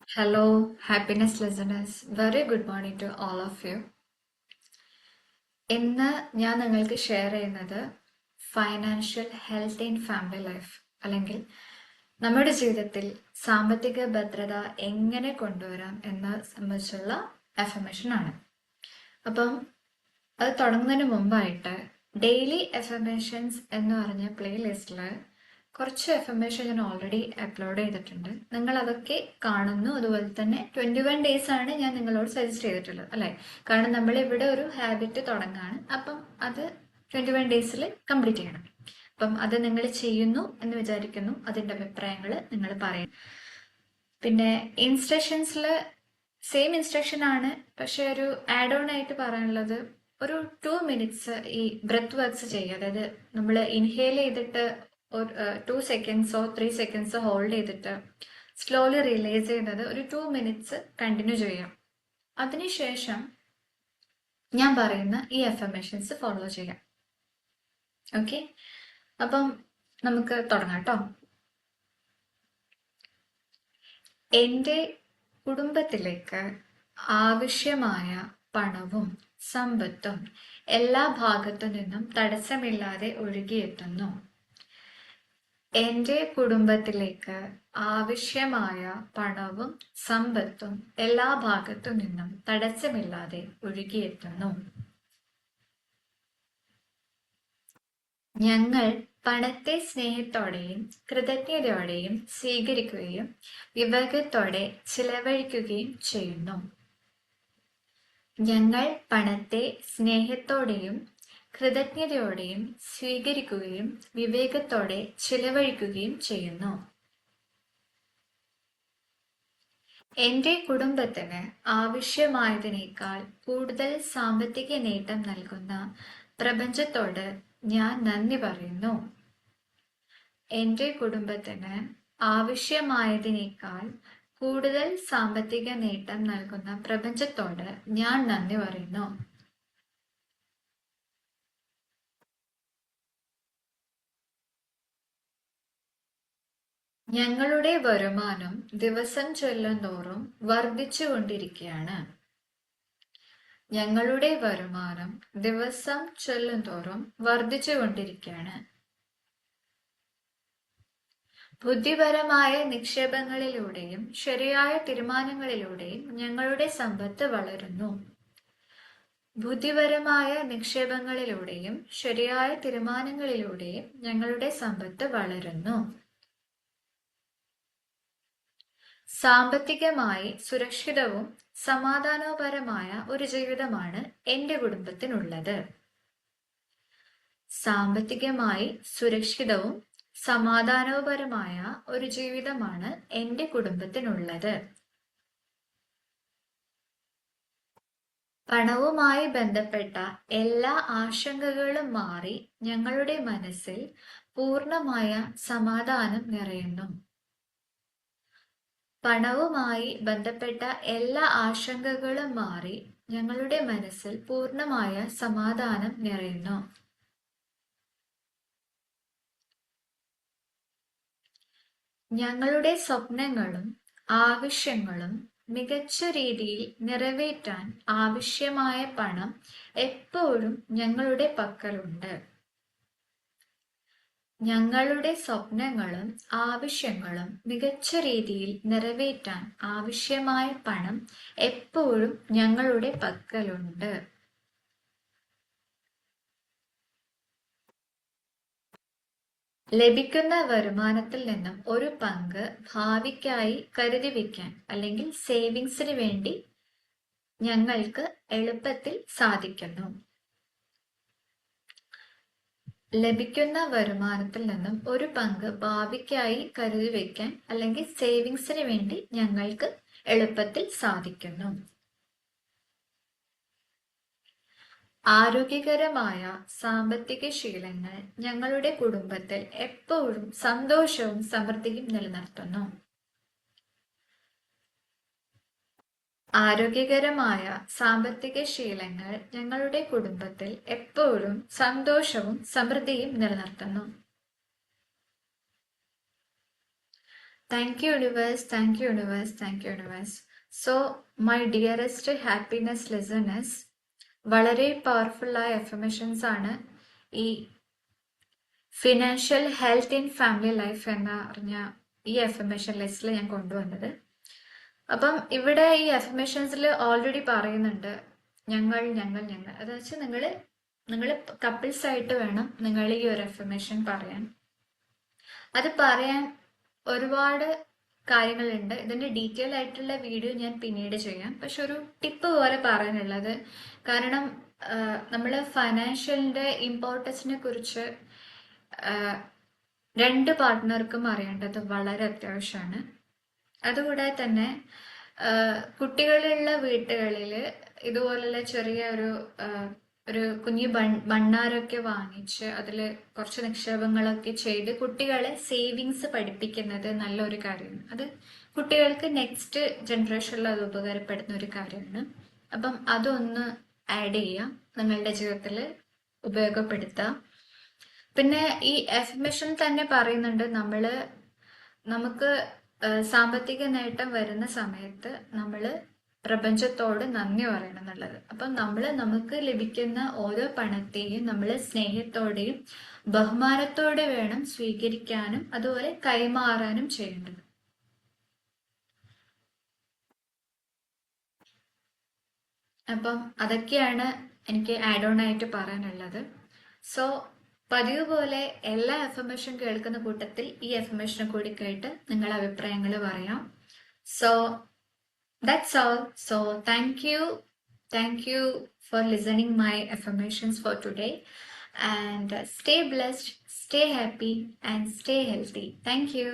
Hello, happiness listeners. Very good morning to all of you. ഇന്ന് ഞാൻ നിങ്ങൾക്ക് share ചെയ്യുന്നത് financial health in family life അല്ലെങ്കിൽ നമ്മുടെ ജീവിതത്തിൽ സാമ്പത്തിക ഭദ്രത എങ്ങനെ കൊണ്ടുവരാം എന്ന സംബന്ധിച്ചുള്ള അഫർമേഷൻ ആണ്. അപ്പം അത് തുടങ്ങുന്നതിന് മുമ്പായിട്ട് ഡെയിലി അഫർമേഷൻസ് എന്ന് പറഞ്ഞ പ്ലേലിസ്റ്റിൽ കുറച്ച് അഫർമേഷൻ ഞാൻ ഓൾറെഡി അപ്ലോഡ് ചെയ്തിട്ടുണ്ട്. നിങ്ങൾ അതൊക്കെ കാണുന്നു. അതുപോലെ തന്നെ 21 ഡേയ്സ് ആണ് ഞാൻ നിങ്ങളോട് സജസ്റ്റ് ചെയ്തിട്ടുള്ളത് അല്ലേ? കാരണം നമ്മൾ ഇവിടെ ഒരു ഹാബിറ്റ് തുടങ്ങാണ്. അപ്പം അത് 21 ഡേയ്സിൽ കംപ്ലീറ്റ് ചെയ്യണം. അപ്പം അത് നിങ്ങൾ ചെയ്യുന്നു എന്ന് വിചാരിക്കുന്നു. അതിൻ്റെ അഭിപ്രായങ്ങൾ നിങ്ങൾ പറയും. പിന്നെ ഇൻസ്ട്രക്ഷൻസിൽ സെയിം ഇൻസ്ട്രക്ഷൻ ആണ്, പക്ഷെ ഒരു ആഡ് ഓൺ ആയിട്ട് പറയാനുള്ളത് ഒരു 2 മിനിറ്റ്സ് ഈ ബ്രെത്ത് വർക്ക്സ് ചെയ്യുക. അതായത് നമ്മൾ ഇൻഹേൽ ചെയ്തിട്ട് ഒരു 2 സെക്കൻഡ്സോ 3 സെക്കൻഡ്സോ ഹോൾഡ് ചെയ്തിട്ട് സ്ലോലി റിലീസ് ചെയ്യുന്നത് ഒരു 2 മിനിറ്റ്സ് കണ്ടിന്യൂ ചെയ്യാം. അതിനുശേഷം ഞാൻ പറയുന്ന ഈ അഫർമേഷൻസ് ഫോളോ ചെയ്യാം. ഓക്കെ, അപ്പം നമുക്ക് തുടങ്ങാം കേട്ടോ. എൻ്റെ കുടുംബത്തിലേക്ക് ആവശ്യമായ പണവും സമ്പത്തും എല്ലാ ഭാഗത്തു നിന്നും തടസ്സമില്ലാതെ ഒഴുകിയെത്തുന്നു. എൻ്റെ കുടുംബത്തിലേക്ക് ആവശ്യമായ പണവും സമ്പത്തും എല്ലാ ഭാഗത്തു നിന്നും തടസ്സമില്ലാതെ ഒഴുകിയെത്തുന്നു. ഞങ്ങൾ പണത്തെ സ്നേഹത്തോടെയും കൃതജ്ഞതയോടെയും സ്വീകരിക്കുകയും വിവേകത്തോടെ ചിലവഴിക്കുകയും ചെയ്യുന്നു. ഞങ്ങൾ പണത്തെ സ്നേഹത്തോടെയും കൃതജ്ഞതയോടെയും സ്വീകരിക്കുകയും വിവേകത്തോടെ ചിലവഴിക്കുകയും ചെയ്യുന്നു. എൻ്റെ കുടുംബത്തിന് ആവശ്യമായതിനേക്കാൾ കൂടുതൽ സാമ്പത്തിക നേട്ടം നൽകുന്ന പ്രപഞ്ചത്തോട് ഞാൻ നന്ദി പറയുന്നു. എൻ്റെ കുടുംബത്തിന് ആവശ്യമായതിനേക്കാൾ കൂടുതൽ സാമ്പത്തിക നേട്ടം നൽകുന്ന പ്രപഞ്ചത്തോട് ഞാൻ നന്ദി പറയുന്നു. ഞങ്ങളുടെ വരുമാനം ദിവസം ചെല്ലുന്തോറും വർദ്ധിച്ചുകൊണ്ടിരിക്കുകയാണ്. ഞങ്ങളുടെ വരുമാനം ദിവസം ചെല്ലുന്തോറും വർദ്ധിച്ചുകൊണ്ടിരിക്കുകയാണ്. ബുദ്ധിപരമായ നിക്ഷേപങ്ങളിലൂടെയും ശരിയായ തീരുമാനങ്ങളിലൂടെയും ഞങ്ങളുടെ സമ്പത്ത് വളരുന്നു. ബുദ്ധിപരമായ നിക്ഷേപങ്ങളിലൂടെയും ശരിയായ തീരുമാനങ്ങളിലൂടെയും ഞങ്ങളുടെ സമ്പത്ത് വളരുന്നു. സാമ്പത്തികമായി സുരക്ഷിതവും സമാധാനപരമായ ഒരു ജീവിതമാണ് എൻ്റെ കുടുംബത്തിനുള്ളത്. സാമ്പത്തികമായി സുരക്ഷിതവും സമാധാനപരമായ ഒരു ജീവിതമാണ് എൻ്റെ കുടുംബത്തിനുള്ളത്. പണവുമായി ബന്ധപ്പെട്ട എല്ലാ ആശങ്കകളും മാറി ഞങ്ങളുടെ മനസ്സിൽ പൂർണ്ണമായ സമാധാനം നിറയുന്നു. പണവുമായി ബന്ധപ്പെട്ട എല്ലാ ആശങ്കകളും മാറി ഞങ്ങളുടെ മനസ്സിൽ പൂർണ്ണമായ സമാധാനം നിറയുന്നു. ഞങ്ങളുടെ സ്വപ്നങ്ങളും ആവശ്യങ്ങളും മികച്ച രീതിയിൽ നിറവേറ്റാൻ ആവശ്യമായ പണം എപ്പോഴും ഞങ്ങളുടെ പക്കലുണ്ട്. ഞങ്ങളുടെ സ്വപ്നങ്ങളും ആവശ്യങ്ങളും മികച്ച രീതിയിൽ നിറവേറ്റാൻ ആവശ്യമായ പണം എപ്പോഴും ഞങ്ങളുടെ പക്കലുണ്ട്. ലഭിക്കുന്ന വരുമാനത്തിൽ നിന്നും ഒരു പങ്ക് ഭാവിക്കായി കരുതി വയ്ക്കാൻ അല്ലെങ്കിൽ സേവിങ്സിന് വേണ്ടി ഞങ്ങൾക്ക് എളുപ്പത്തിൽ സാധിക്കുന്നു. ലഭിക്കുന്ന വരുമാനത്തിൽ നിന്നും ഒരു പങ്ക് ഭാവിക്കായി കരുതി വയ്ക്കാൻ അല്ലെങ്കിൽ സേവിങ്സിന് വേണ്ടി ഞങ്ങൾക്ക് എളുപ്പത്തിൽ സാധിക്കുന്നു. ആരോഗ്യകരമായ സാമ്പത്തിക ശീലങ്ങൾ ഞങ്ങളുടെ കുടുംബത്തിൽ എപ്പോഴും സന്തോഷവും സമൃദ്ധിയും നിലനിർത്തുന്നു. ആരോഗ്യകരമായ സാമ്പത്തിക ശീലങ്ങൾ ഞങ്ങളുടെ കുടുംബത്തിൽ എപ്പോഴും സന്തോഷവും സമൃദ്ധിയും നിലനിർത്തുന്നു. Thank you, universe. Thank you, universe. Thank you, universe. So, my dearest happiness listeners, വളരെ പവർഫുള്ളായ എഫർമേഷൻസ് ആണ് ഈ financial health in family life എന്ന പറഞ്ഞ ഈ എഫർമേഷൻ ലിസ്റ്റിൽ ഞാൻ കൊണ്ടുവന്നത്. അപ്പം ഇവിടെ ഈ എഫർമേഷൻസിൽ ഓൾറെഡി പറയുന്നുണ്ട് ഞങ്ങൾ ഞങ്ങൾ ഞങ്ങൾ. അത് വെച്ചാൽ നിങ്ങൾ കപ്പിൾസ് ആയിട്ട് വേണം നിങ്ങൾ ഈ ഒരു എഫർമേഷൻ പറയാൻ. അത് പറയാൻ ഒരുപാട് കാര്യങ്ങളുണ്ട്. ഇതിന്റെ ഡീറ്റെയിൽ ആയിട്ടുള്ള വീഡിയോ ഞാൻ പിന്നീട് ചെയ്യാം. പക്ഷെ ഒരു ടിപ്പ് പോലെ പറയാനുള്ളത്, കാരണം നമ്മൾ ഫൈനാൻഷ്യലിന്റെ ഇമ്പോർട്ടൻസിനെ കുറിച്ച് രണ്ട് പാർട്ട്ണർക്കും അറിയേണ്ടത് വളരെ അത്യാവശ്യമാണ്. അതുകൂടാതെ തന്നെ കുട്ടികളുള്ള വീട്ടുകളിൽ ഇതുപോലുള്ള ചെറിയ ഒരു കുഞ്ഞു ഭണ്ണാരൊക്കെ വാങ്ങിച്ച് അതിൽ കുറച്ച് നിക്ഷേപങ്ങളൊക്കെ ചെയ്ത് കുട്ടികളെ സേവിങ്സ് പഠിപ്പിക്കുന്നത് നല്ലൊരു കാര്യമാണ്. അത് കുട്ടികൾക്ക് നെക്സ്റ്റ് ജനറേഷനിൽ അത് ഉപകാരപ്പെടുന്ന ഒരു കാര്യമാണ്. അപ്പം അതൊന്ന് ആഡ് ചെയ്യാം, നിങ്ങളുടെ ജീവിതത്തിൽ ഉപയോഗപ്പെടുത്താം. പിന്നെ ഈ എഫർമേഷൻ തന്നെ പറയുന്നുണ്ട് നമുക്ക് സാമ്പത്തിക നേട്ടം വരുന്ന സമയത്ത് നമ്മൾ പ്രപഞ്ചത്തോട് നന്ദി പറയണം എന്നുള്ളത്. അപ്പം നമുക്ക് ലഭിക്കുന്ന ഓരോ പണത്തെയും നമ്മൾ സ്നേഹത്തോടെയും ബഹുമാനത്തോടെ വേണം സ്വീകരിക്കാനും അതുപോലെ കൈമാറാനും ചെയ്യേണ്ടത്. അപ്പം അതൊക്കെയാണ് എനിക്ക് ആഡ് ഓൺ ആയിട്ട് പറയാനുള്ളത്. സോ പതിവ് പോലെ എല്ലാ എഫർമേഷൻ കേൾക്കുന്ന കൂട്ടത്തിൽ ഈ എഫർമേഷനെ കൂടി കേട്ട് നിങ്ങളുടെ അഭിപ്രായങ്ങൾ പറയാം. So that's all. So thank you for listening my affirmations for today, and stay blessed, stay happy, and stay healthy. Thank you.